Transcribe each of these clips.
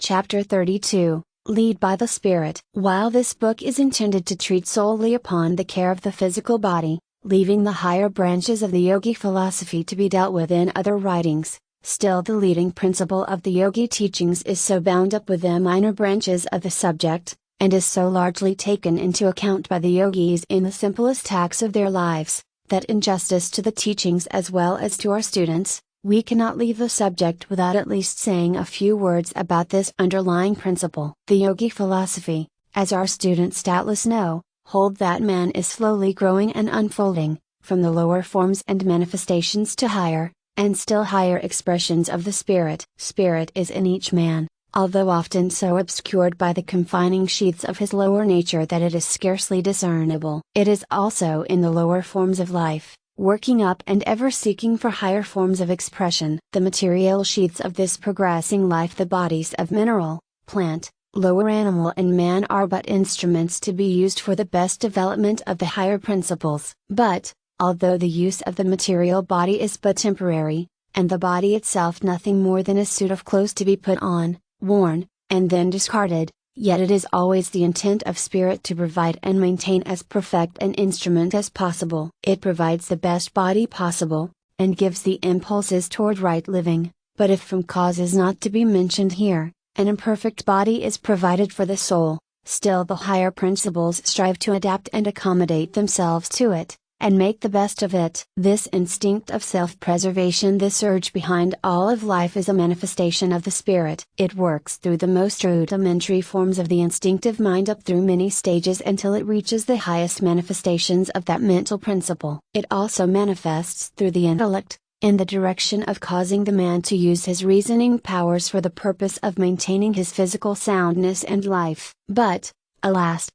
Chapter 32, Lead by the Spirit. While this book is intended to treat solely upon the care of the physical body, leaving the higher branches of the yogi philosophy to be dealt with in other writings, still the leading principle of the yogi teachings is so bound up with the minor branches of the subject, and is so largely taken into account by the yogis in the simplest acts of their lives, that in justice to the teachings as well as to our students, we cannot leave the subject without at least saying a few words about this underlying principle. The yogi philosophy, as our students doubtless know, hold that man is slowly growing and unfolding, from the lower forms and manifestations to higher, and still higher expressions of the spirit. Spirit is in each man, although often so obscured by the confining sheaths of his lower nature that it is scarcely discernible. It is also in the lower forms of life, working up and ever seeking for higher forms of expression. The material sheaths of this progressing life, the bodies of mineral, plant, lower animal and man, are but instruments to be used for the best development of the higher principles. But, although the use of the material body is but temporary, and the body itself nothing more than a suit of clothes to be put on, worn, and then discarded, yet it is always the intent of spirit to provide and maintain as perfect an instrument as possible. It provides the best body possible, and gives the impulses toward right living, but if from causes not to be mentioned here, an imperfect body is provided for the soul, still the higher principles strive to adapt and accommodate themselves to it, and make the best of it. This instinct of self-preservation, this urge behind all of life, is a manifestation of the spirit. It works through the most rudimentary forms of the instinctive mind up through many stages until it reaches the highest manifestations of that mental principle. It also manifests through the intellect, in the direction of causing the man to use his reasoning powers for the purpose of maintaining his physical soundness and life. But, alas!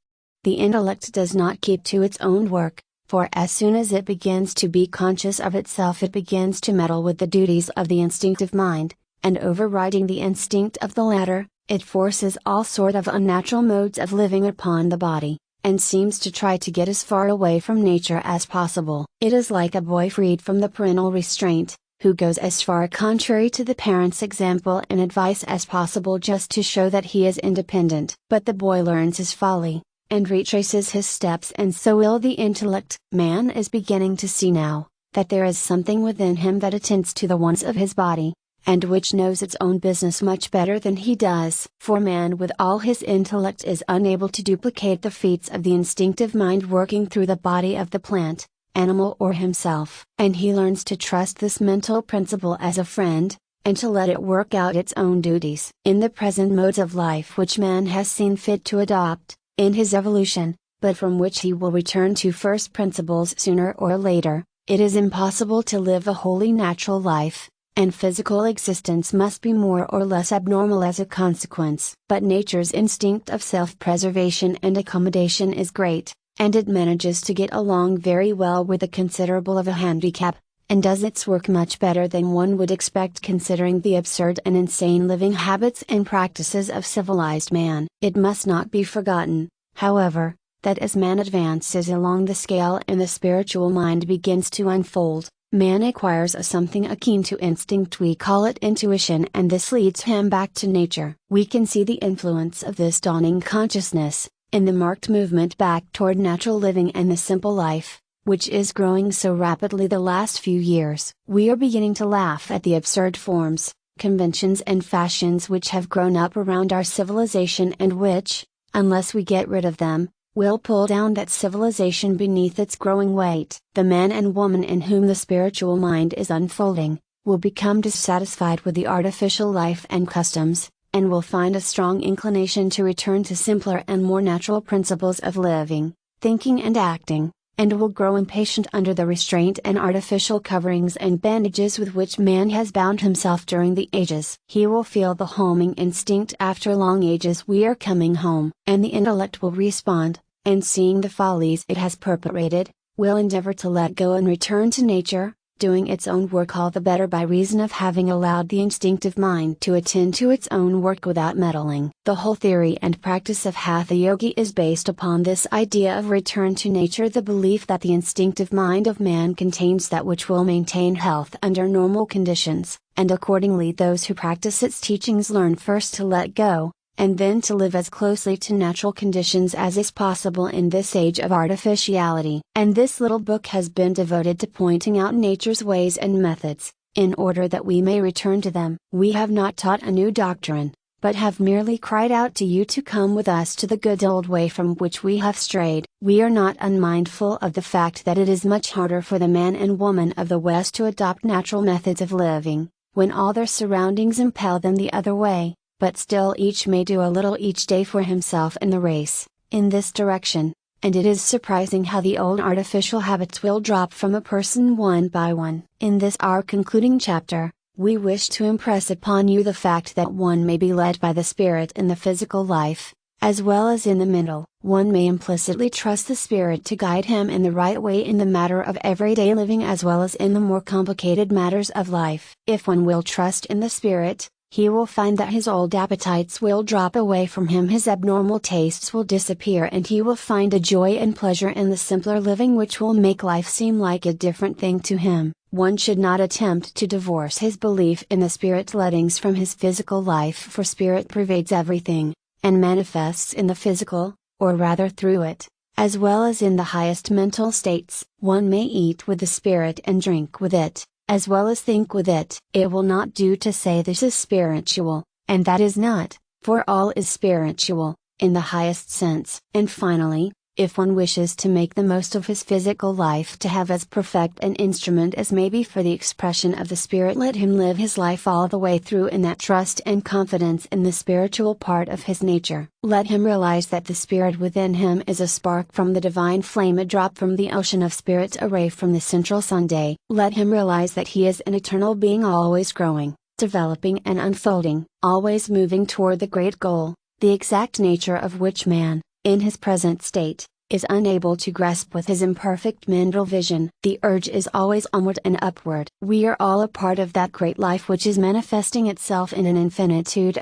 The intellect does not keep to its own work, for as soon as it begins to be conscious of itself it begins to meddle with the duties of the instinctive mind, and overriding the instinct of the latter, it forces all sort of unnatural modes of living upon the body, and seems to try to get as far away from nature as possible. It is like a boy freed from the parental restraint, who goes as far contrary to the parents' example and advice as possible just to show that he is independent. But the boy learns his folly, and retraces his steps, and so will the intellect. Man is beginning to see now, that there is something within him that attends to the wants of his body, and which knows its own business much better than he does. For man with all his intellect is unable to duplicate the feats of the instinctive mind working through the body of the plant, animal or himself. And he learns to trust this mental principle as a friend, and to let it work out its own duties. In the present modes of life which man has seen fit to adopt, in his evolution, but from which he will return to first principles sooner or later, it is impossible to live a wholly natural life, and physical existence must be more or less abnormal as a consequence. But nature's instinct of self-preservation and accommodation is great, and it manages to get along very well with a considerable of a handicap, and does its work much better than one would expect considering the absurd and insane living habits and practices of civilized man. It must not be forgotten, however, that as man advances along the scale and the spiritual mind begins to unfold, man acquires a something akin to instinct. We call it intuition, and this leads him back to nature. We can see the influence of this dawning consciousness, in the marked movement back toward natural living and the simple life, which is growing so rapidly the last few years. We are beginning to laugh at the absurd forms, conventions and fashions which have grown up around our civilization and which, unless we get rid of them, will pull down that civilization beneath its growing weight. The man and woman in whom the spiritual mind is unfolding, will become dissatisfied with the artificial life and customs, and will find a strong inclination to return to simpler and more natural principles of living, thinking and acting, and will grow impatient under the restraint and artificial coverings and bandages with which man has bound himself during the ages. He will feel the homing instinct after long ages: we are coming home. And the intellect will respond, and seeing the follies it has perpetrated, will endeavor to let go and return to nature, doing its own work all the better by reason of having allowed the instinctive mind to attend to its own work without meddling. The whole theory and practice of Hatha Yoga is based upon this idea of return to nature, the belief that the instinctive mind of man contains that which will maintain health under normal conditions, and accordingly those who practice its teachings learn first to let go, and then to live as closely to natural conditions as is possible in this age of artificiality. And this little book has been devoted to pointing out nature's ways and methods, in order that we may return to them. We have not taught a new doctrine, but have merely cried out to you to come with us to the good old way from which we have strayed. We are not unmindful of the fact that it is much harder for the man and woman of the West to adopt natural methods of living, when all their surroundings impel them the other way. But still each may do a little each day for himself in the race, in this direction, and it is surprising how the old artificial habits will drop from a person one by one. In this our concluding chapter, we wish to impress upon you the fact that one may be led by the Spirit in the physical life, as well as in the mental. One may implicitly trust the Spirit to guide him in the right way in the matter of everyday living as well as in the more complicated matters of life. If one will trust in the Spirit, he will find that his old appetites will drop away from him, his abnormal tastes will disappear, and he will find a joy and pleasure in the simpler living which will make life seem like a different thing to him. One should not attempt to divorce his belief in the Spirit leadings from his physical life, for Spirit pervades everything, and manifests in the physical, or rather through it, as well as in the highest mental states. One may eat with the Spirit and drink with it, as well as think with it. It will not do to say this is spiritual, and that is not, for all is spiritual, in the highest sense. And finally, if one wishes to make the most of his physical life to have as perfect an instrument as may be for the expression of the Spirit, let him live his life all the way through in that trust and confidence in the spiritual part of his nature. Let him realize that the Spirit within him is a spark from the divine flame, a drop from the ocean of Spirit, a ray from the central sunday. Let him realize that he is an eternal being, always growing, developing and unfolding, always moving toward the great goal, the exact nature of which man, in his present state, is unable to grasp with his imperfect mental vision. The urge is always onward and upward. We are all a part of that great life which is manifesting itself in an infinitude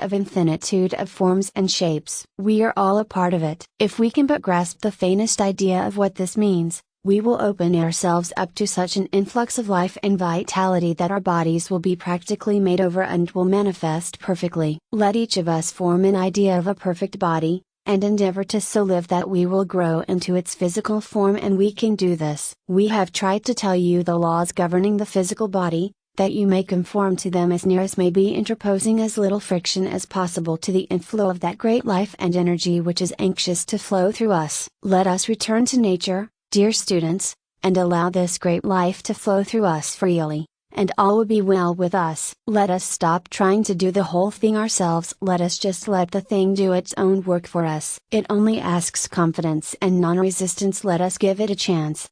of forms and shapes. We are all a part of it. If we can but grasp the faintest idea of what this means, we will open ourselves up to such an influx of life and vitality that our bodies will be practically made over and will manifest perfectly. Let each of us form an idea of a perfect body, and endeavor to so live that we will grow into its physical form, and we can do this. We have tried to tell you the laws governing the physical body, that you may conform to them as near as may be, interposing as little friction as possible to the inflow of that great life and energy which is anxious to flow through us. Let us return to nature, dear students, and allow this great life to flow through us freely, and all will be well with us. Let us stop trying to do the whole thing ourselves. Let us just let the thing do its own work for us. It only asks confidence and non-resistance. Let us give it a chance,